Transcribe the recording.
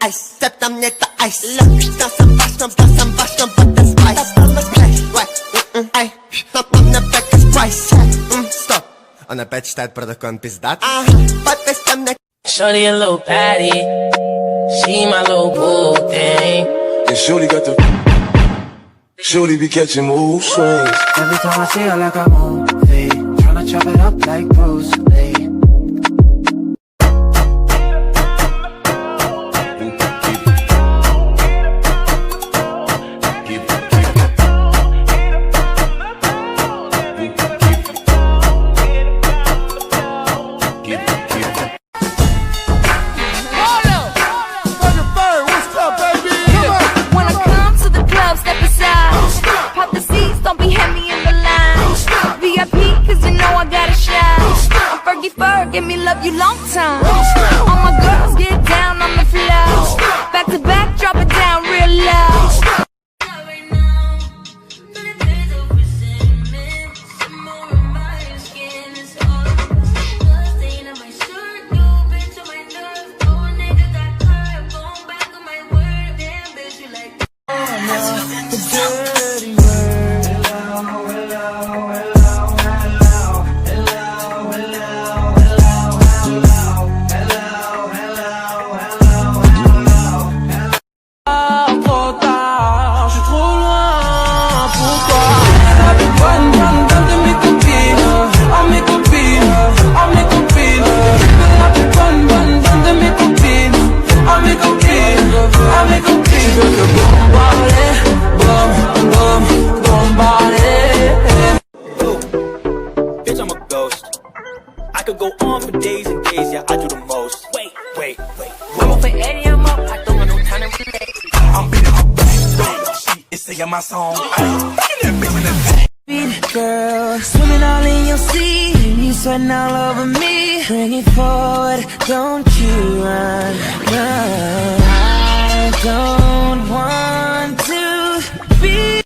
Ice, step tam nie ta ice. Look, stam but the spice. Ай, нам на бэк спайс. Стоп, он опять считает протокол пиздат. Подпись на... Shorty a little patty, she my little boo thing. And Shorty got the... Shorty be catching mood swings. Every time I see her like a movie, tryna chop it up like Bruce Lee. Give me love you long time. All my girls get down on the floor. Back to back, drop it down real low. Bitch, I'm a ghost. I could go on for days and days, yeah, I do the most. Wait. I'm up for Eddie, I'm up, I don't got no time to relate. I'm beating my back. She is singing my song. Girl, swimming all in your sea, you sweating all over me. Bring it forward, don't you run. No, I don't want to be